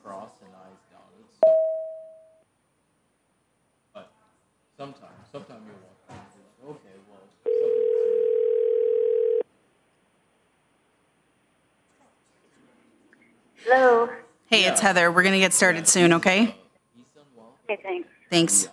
crossed and eyes dotted. But sometimes you'll walk by and be like, okay, well, Hello. Hey, it's Heather. We're going to get started soon, okay? Okay, thanks. Thanks.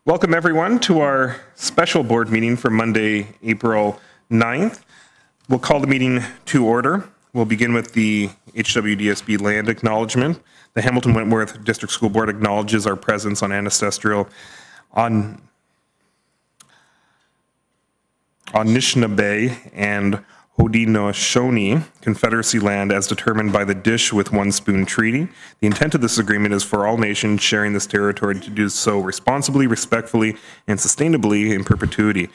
Welcome everyone to our special board meeting for Monday, April 9th. We'll call the meeting to order. We'll begin with the HWDSB land acknowledgement. The Hamilton Wentworth District School Board acknowledges our presence on ancestral Anishinaabe and Haudenosaunee Confederacy land as determined by the Dish with One Spoon Treaty. The intent of this agreement is for all nations sharing this territory to do so responsibly, respectfully, and sustainably in perpetuity.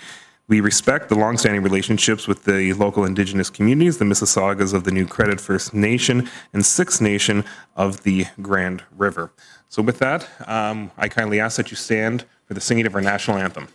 We respect the longstanding relationships with the local Indigenous communities, the Mississaugas of the New Credit First Nation, and Sixth Nation of the Grand River. So with that, I kindly ask that you stand for the singing of our national anthem.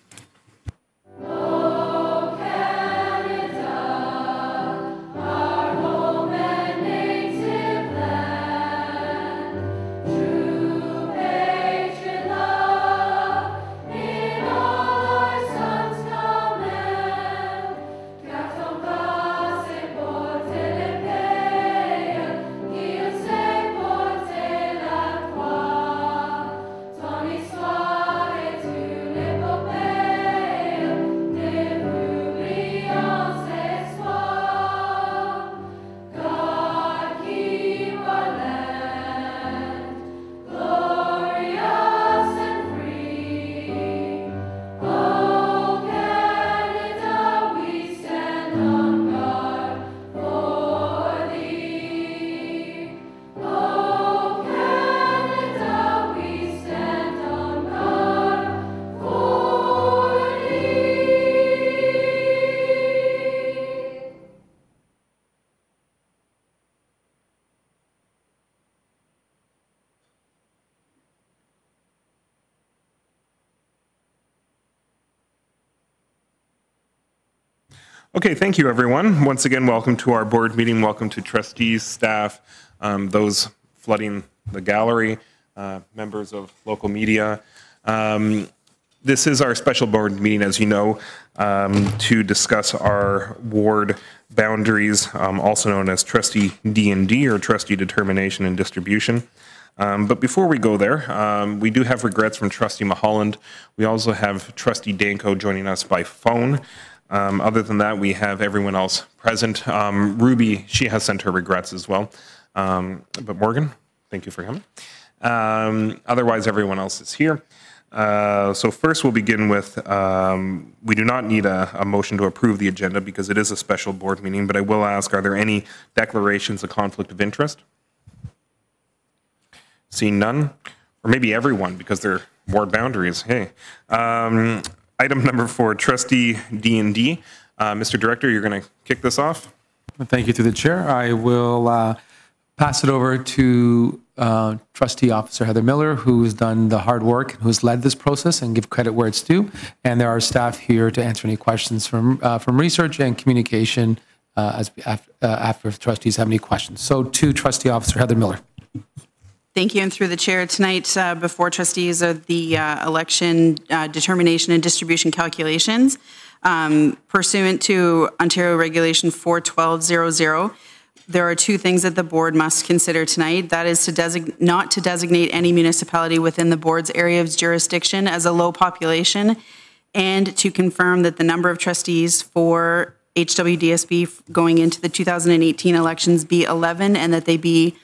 Okay, thank you, everyone. Once again, welcome to our board meeting. Welcome to trustees, staff, those flooding the gallery, members of local media. This is our special board meeting, as you know, to discuss our ward boundaries, also known as trustee D&D, or trustee determination and distribution. But before we go there, we do have regrets from trustee Mulholland. We also have trustee Danko joining us by phone. Other than that, we have everyone else present. Ruby, she has sent her regrets as well. But Morgan, thank you for coming. Otherwise, everyone else is here. So first we'll begin with, we do not need a motion to approve the agenda because it is a special board meeting, but I will ask, are there any declarations of conflict of interest? Seeing none, or maybe everyone because they're ward boundaries. Hey. Item number 4, trustee D&D. Mr. Director, you're going to kick this off. Thank you through the chair. I will pass it over to trustee officer Heather Miller, who's done the hard work, who's led this process, and give credit where it's due. And there are staff here to answer any questions from research and communication after trustees have any questions. So to trustee officer Heather Miller. Thank you. And through the chair, tonight before trustees are the election determination and distribution calculations. Pursuant to Ontario Regulation 41200, there are 2 things that the board must consider tonight. That is not to designate any municipality within the board's area of jurisdiction as a low population, and to confirm that the number of trustees for HWDSB going into the 2018 elections be 11, and that they be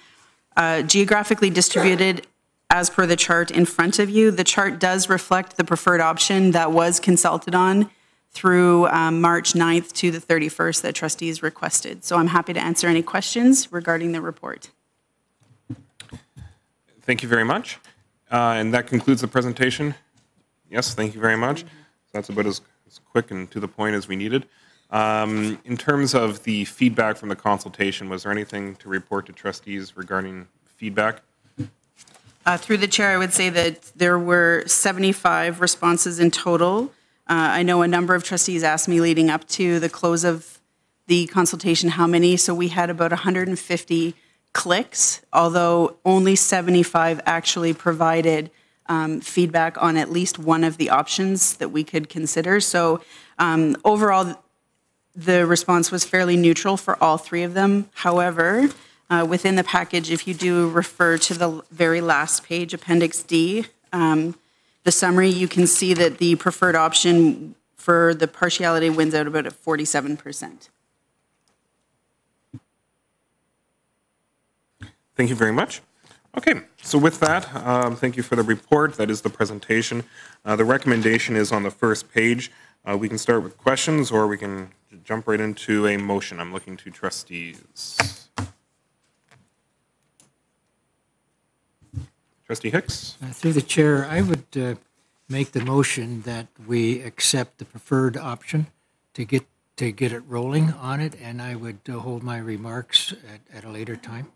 geographically distributed as per the chart in front of you. The chart does reflect the preferred option that was consulted on through March 9th to the 31st that trustees requested. So I'm happy to answer any questions regarding the report. Thank you very much. And that concludes the presentation. Yes, thank you very much. So that's about as quick and to the point as we needed. In terms of the feedback from the consultation, was there anything to report to trustees regarding feedback? Through the chair, I would say that there were 75 responses in total. I know a number of trustees asked me leading up to the close of the consultation how many, so we had about 150 clicks, although only 75 actually provided feedback on at least one of the options that we could consider. So overall, the response was fairly neutral for all 3 of them. However, within the package, if you do refer to the very last page, Appendix D, the summary, you can see that the preferred option for the partiality wins out about at 47%. Thank you very much. Okay, so with that, thank you for the report. That is the presentation. The recommendation is on the first page. We can start with questions or we can jump right into a motion. I'm looking to trustees. Trustee Hicks? Through the chair, I would make the motion that we accept the preferred option to get it rolling on it, and I would hold my remarks at a later time.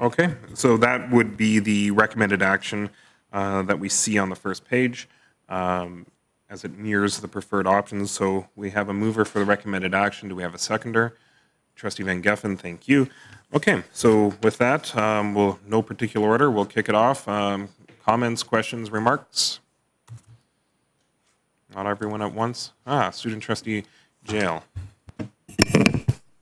Okay, so that would be the recommended action that we see on the first page as it nears the preferred options. So we have a mover for the recommended action. Do we have a seconder? Trustee Van Geffen, thank you. Okay, so with that, we'll no particular order. We'll kick it off. Comments, questions, remarks? Not everyone at once. Student Trustee Jail.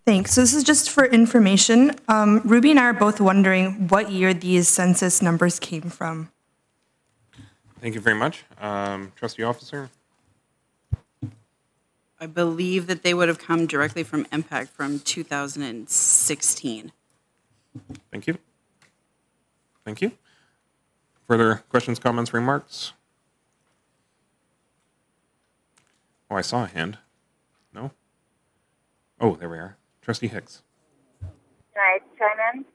Thanks. So this is just for information. Ruby and I are both wondering what year these census numbers came from. Thank you very much. Trustee Officer? I believe that they would have come directly from MPAC from 2016. Thank you. Thank you. Further questions, comments, remarks? Oh, I saw a hand. No? Oh, there we are. Trustee Hicks. Can I chime in?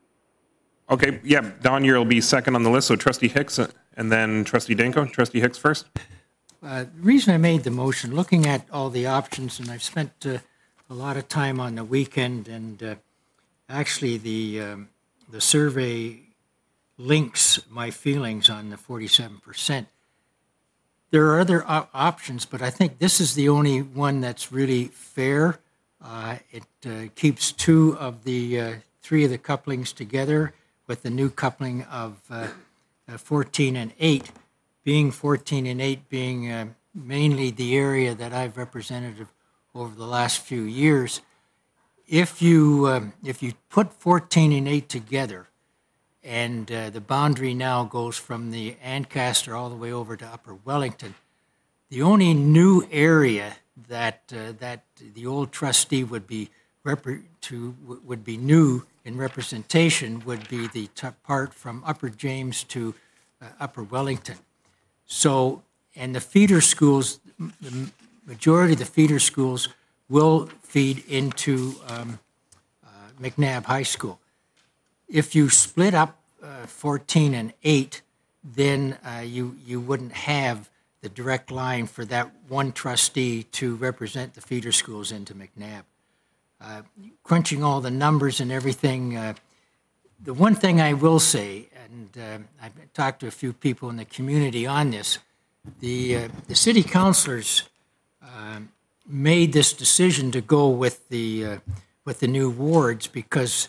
Okay, yeah, Don, you'll be second on the list, so Trustee Hicks and then Trustee Danko. Trustee Hicks first. The reason I made the motion, looking at all the options, and I've spent a lot of time on the weekend, and actually the survey links my feelings on the 47%. There are other options, but I think this is the only one that's really fair. It keeps three of the couplings together, with the new coupling of 14 and 8, being 14 and 8 being mainly the area that I've represented over the last few years. If you put 14 and 8 together, and the boundary now goes from the Ancaster all the way over to Upper Wellington, the only new area that the old trustee would be new in representation would be the part from Upper James to Upper Wellington. So, and the feeder schools, the majority of the feeder schools will feed into McNabb High School. If you split up 14 and 8, then you wouldn't have the direct line for that one trustee to represent the feeder schools into McNabb. Crunching all the numbers and everything, the one thing I will say, and I've talked to a few people in the community on this, the city councilors made this decision to go with the new wards because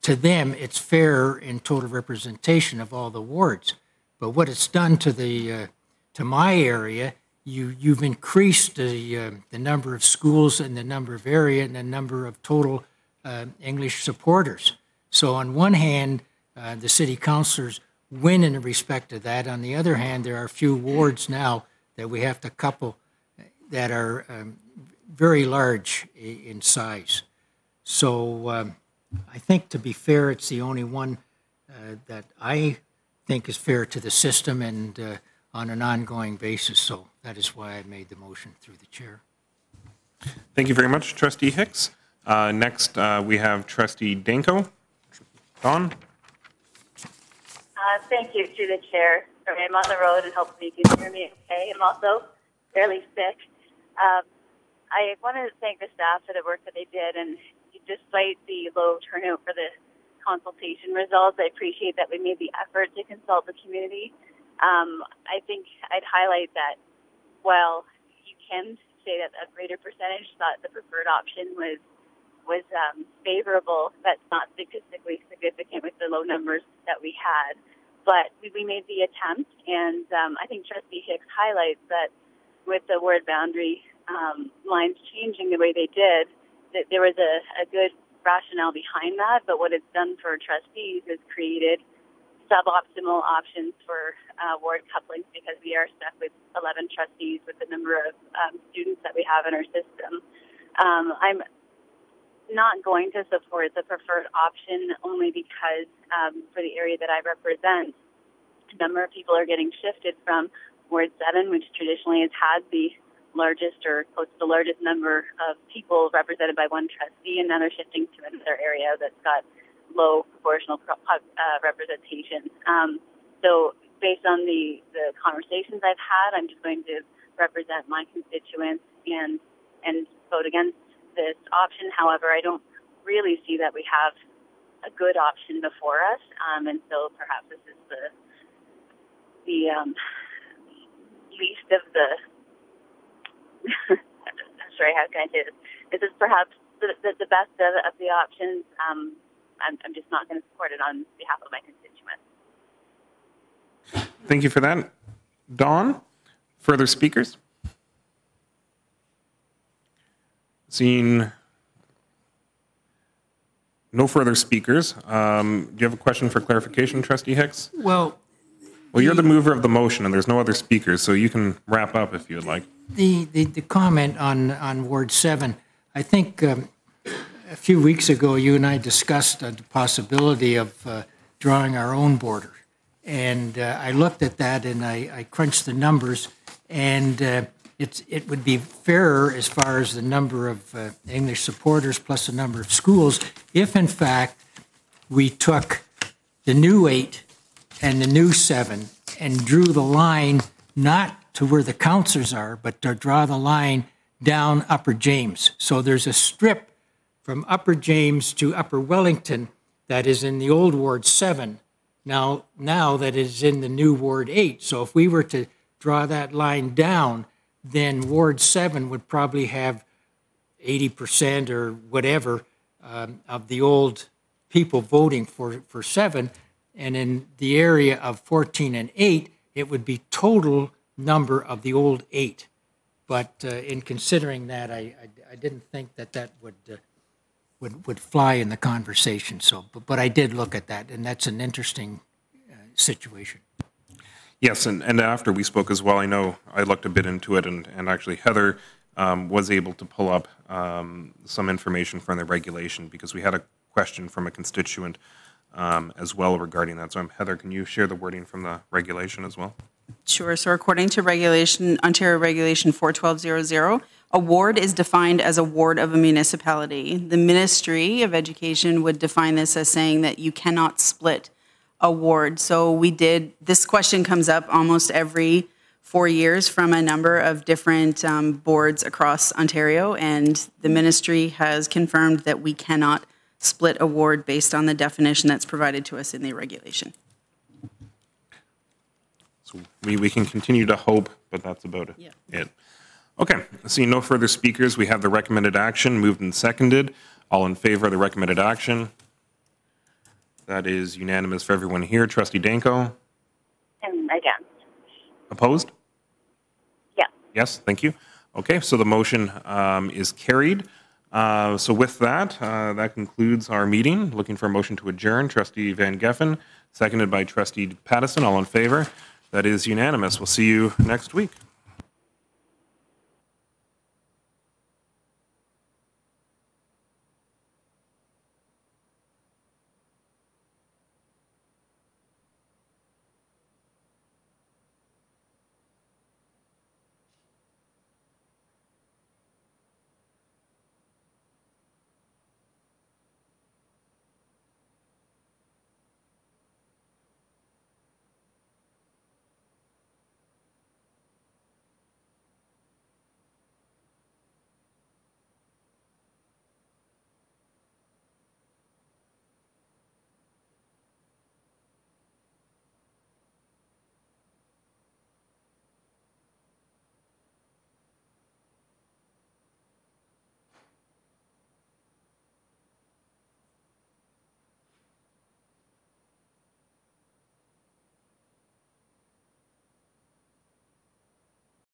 to them it's fair in total representation of all the wards. But what it's done to my area, you've increased the number of schools and the number of area and the number of total English supporters. So on one hand, the city councilors win in respect to that. On the other hand, there are a few wards now that we have to couple that are very large in size. So I think, to be fair, it's the only one that I think is fair to the system and on an ongoing basis. So that is why I made the motion through the chair. Thank you very much, Trustee Hicks. Next, we have Trustee Danko. Don? Thank you, through the chair. Sorry, I'm on the road and hopefully you can hear me okay. I'm also fairly sick. I want to thank the staff for the work that they did, and despite the low turnout for the consultation results, I appreciate that we made the effort to consult the community. I think I'd highlight that while you can say that a greater percentage thought the preferred option was favorable, that's not statistically significant with the low numbers that we had. But we made the attempt, and I think Trustee Hicks highlights that with the ward boundary lines changing the way they did, that there was a good rationale behind that. But what it's done for trustees is created suboptimal options for ward couplings because we are stuck with 11 trustees with the number of students that we have in our system. I'm not going to support the preferred option only because for the area that I represent, a number of people are getting shifted from Ward 7, which traditionally has had the largest or close to the largest number of people represented by one trustee, and now they're shifting to another area that's got low proportional representation. So based on the conversations I've had, I'm just going to represent my constituents and vote against this option. However, I don't really see that we have a good option before us, and so perhaps this is the least of the. I'm sorry, how can I say this? This is perhaps the best of the options. I'm just not going to support it on behalf of my constituents. Thank you for that. Dawn, further speakers? Seeing no further speakers, do you have a question for clarification, Trustee Hicks? Well, you're the mover of the motion, and there's no other speakers, so you can wrap up if you would like. the comment on Ward 7, I think a few weeks ago you and I discussed the possibility of drawing our own border. And I looked at that and I crunched the numbers, and it would be fairer as far as the number of English supporters plus the number of schools if, in fact, we took the new 8 and the new 7 and drew the line not to where the councillors are, but to draw the line down Upper James. So there's a strip from Upper James to Upper Wellington that is in the old Ward 7, now that is in the new Ward 8. So if we were to draw that line down, then Ward 7 would probably have 80% or whatever of the old people voting for 7. And in the area of 14 and 8, it would be total number of the old 8. But in considering that, I didn't think that would fly in the conversation. So, but I did look at that, and that's an interesting situation. Yes, and after we spoke as well, I know I looked a bit into it, and actually Heather was able to pull up some information from the regulation, because we had a question from a constituent as well regarding that. So Heather, can you share the wording from the regulation as well? Sure. So according to Ontario Regulation 41200, a ward is defined as a ward of a municipality. The Ministry of Education would define this as saying that you cannot split a ward. So this question comes up almost every 4 years from a number of different boards across Ontario, and the ministry has confirmed that we cannot split a ward based on the definition that's provided to us in the regulation. So we can continue to hope, but that's about it. Yeah. Okay, seeing no further speakers, we have the recommended action moved and seconded. All in favor of the recommended action? That is unanimous for everyone here. Trustee Danko? And against. Opposed? Yes. Yes, thank you. Okay, so the motion is carried. So with that, that concludes our meeting. Looking for a motion to adjourn. Trustee Van Geffen, seconded by Trustee Pattison. All in favor? That is unanimous. We'll see you next week.